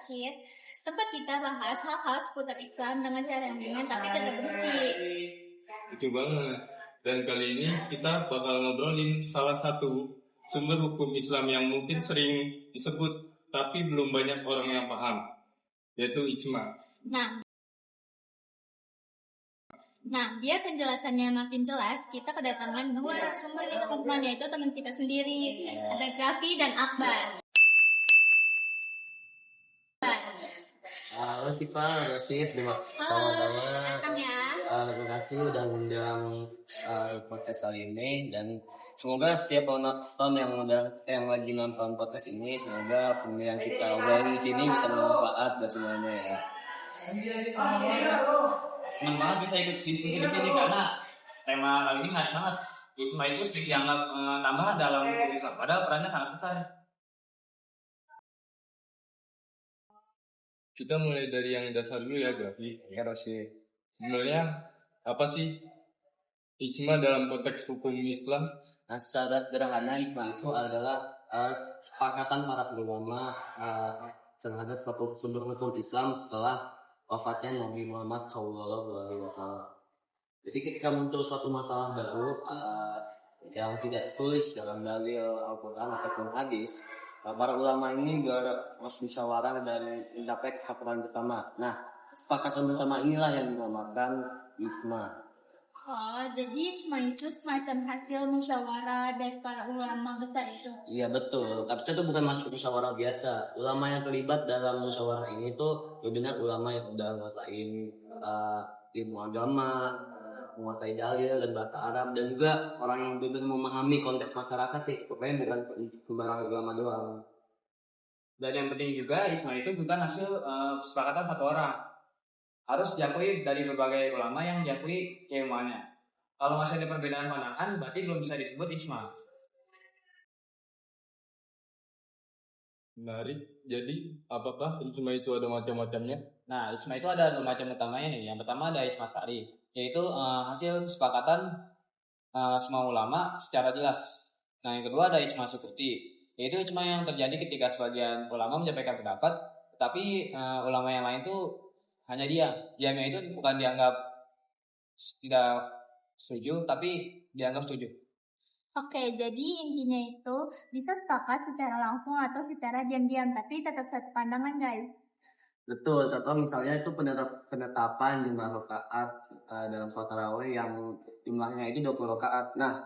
Rashid, sempat kita bahas hal-hal seputar Islam dengan cara yang ringan tapi tetap bersih. Itu banget. Dan kali ini kita bakal ngobrolin salah satu sumber hukum Islam yang mungkin sering disebut tapi belum banyak orang yang paham, yaitu ijma. Nah, biar penjelasannya makin jelas, kita kedatangan dua narasumber nih teman-teman, yaitu teman kita sendiri, ada Zafi dan Akbar. Halo Siva, Rosid, terima kasih udah ngundang podcast kali ini, dan semoga setiap penonton yang lagi nonton podcast ini, semoga pemilihan kita obrolin di sini bisa bermanfaat buat semuanya ya. Senang banget bisa ikut diskusi di sini karena tema kali ini menarik banget. Ijma itu sedikit dianggap tambahan dalam hukum Islam, padahal perannya sangat besar. Kita mulai dari yang dasar dulu ya, Gavi. Ya, Rosid. Sebenarnya apa sih ijma dalam konteks hukum Islam? Nah, secara sederhana ijma itu adalah kesepakatan para ulama terhadap suatu sumber hukum Islam setelah wafatnya Nabi Muhammad SAW. Jadi ketika muncul suatu masalah baru yang tidak tertulis dalam dalil Al-Quran ataupun hadis, para ulama ini musyawarah dan mencapai kesepakatan bersama. Nah, kesepakatan bersama inilah yang dinamakan ijma. Oh, jadi ijma itu semacam hasil musyawarah dari para ulama besar itu? Iya, betul. Tapi itu bukan masuk musyawarah biasa. Ulama yang terlibat dalam musyawarah ini tuh benar ulama yang udah nguasain ilmu agama, menguasai dalil dan bahasa Arab, dan juga orang yang benar memahami konteks masyarakat sih. Pokoknya bukan sembarang ulama doang. Dan yang penting juga ijma itu bukan hasil kesepakatan satu orang. Harus diakui dari berbagai ulama yang diakui keilmuannya. Kalau masih ada perbedaan pandangan, berarti belum bisa disebut ijma. Menarik. Jadi apakah ijma itu ada macam-macamnya? Nah, ijma itu ada dua macam utamanya nih. Yang pertama ada ijma syar'i, yaitu hasil kesepakatan semua ulama secara jelas. Nah, yang kedua ada ijma sukuti, yaitu ijma yang terjadi ketika sebagian ulama menyampaikan pendapat, tetapi ulama yang lain tuh hanya diamnya itu bukan dianggap tidak setuju, tapi dianggap setuju. Oke, jadi intinya itu bisa sepakat secara langsung atau secara diam-diam, tapi tetap satu pandangan, guys. Betul, contoh misalnya itu penetapan jumlah rakaat dalam sholat tarawih yang jumlahnya itu 20 rakaat. Nah,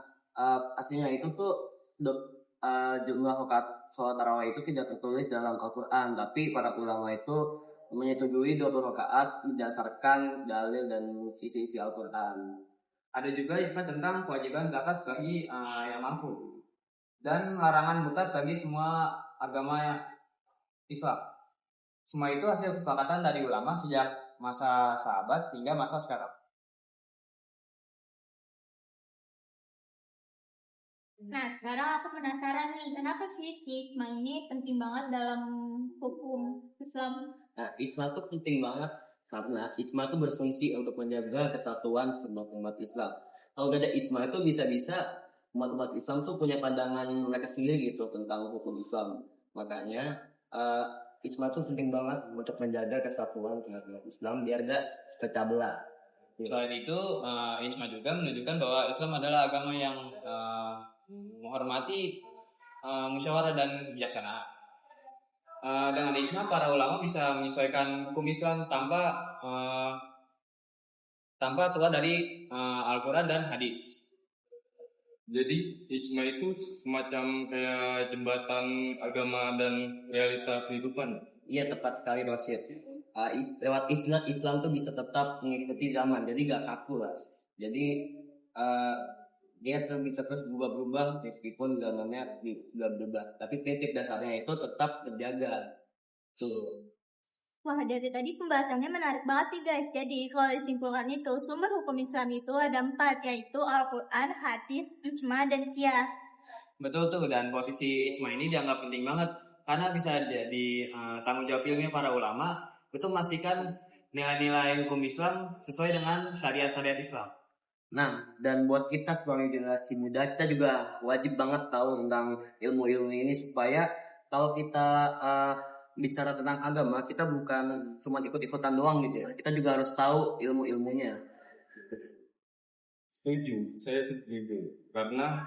aslinya itu tuh jumlah rakaat sholat tarawih itu tidak tertulis dalam Al-Quran, tapi para ulama itu menyetujui 20 rakaat berdasarkan dalil dan isi-isi Al-Quran. Ada juga ijma tentang kewajiban zakat bagi yang mampu, dan larangan murtad bagi semua agama Islam. Semua itu hasil kesepakatan dari ulama sejak masa sahabat hingga masa sekarang. Nah, sekarang aku penasaran nih, kenapa sih ijma ini penting banget dalam hukum Islam? Nah, ijma itu penting banget karena ijma itu berfungsi untuk menjaga kesatuan semua umat Islam. Kalau gak ada ijma itu bisa-bisa umat-umat Islam tuh punya pandangan mereka sendiri gitu tentang hukum Islam. Makanya ijma itu penting banget untuk menjaga kesatuan umat Islam biar gak pecah belah. Selain itu, ijma juga menunjukkan bahwa Islam adalah agama yang menghormati musyawarah dan bijaksana. Dengan ijma para ulama bisa menyesuaikan hukum Islam tanpa keluar dari Al-Quran dan hadis. Jadi ijma itu semacam kayak jembatan agama dan realita kehidupan. Iya, tepat sekali, Rosid. Lewat ijma Islam tuh bisa tetap mengikuti zaman, jadi gak kaku lah. Jadi dia bisa terus berubah-ubah meskipun zamannya sudah berubah, tapi titik dasarnya itu tetap terjaga. Tuh. Wah, dari tadi pembahasannya menarik banget nih, guys. Jadi kalau disimpulkan itu, sumber hukum Islam itu ada 4, yaitu Al-Quran, hadis, ijma, dan qiyas. Betul tuh, dan posisi ijma ini dianggap penting banget karena bisa jadi tanggung jawab ilmiah para ulama untuk memastikan nilai-nilai hukum Islam sesuai dengan syariat-syariat Islam. Nah, dan buat kita sebagai generasi muda, kita juga wajib banget tahu tentang ilmu-ilmu ini supaya kalau kita bicara tentang agama, kita bukan cuma ikut-ikutan doang gitu ya. Kita juga harus tahu ilmu-ilmunya. Setuju, saya setuju. Karena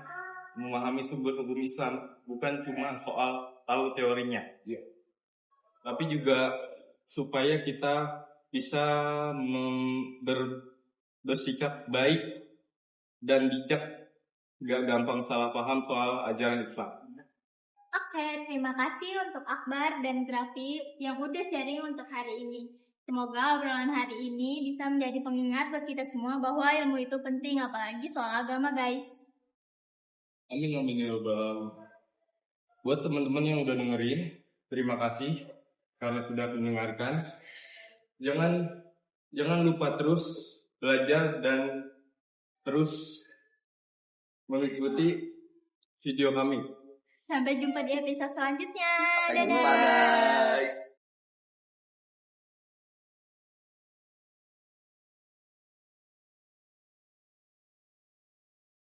memahami sumber hukum Islam bukan cuma soal tahu teorinya, tapi juga supaya kita bisa bersikap baik dan bijak, gak gampang salah paham soal ajaran Islam. Oke, terima kasih untuk Akbar dan Grafi yang udah sharing untuk hari ini. Semoga obrolan hari ini bisa menjadi pengingat buat kita semua bahwa ilmu itu penting, apalagi soal agama, guys. Amin amin ya rabbal alamin. Buat teman-teman yang udah dengerin, terima kasih karena sudah mendengarkan. Jangan lupa terus belajar dan terus mengikuti video kami. Sampai jumpa di episode selanjutnya. Sampai jumpa, Dadah. guys.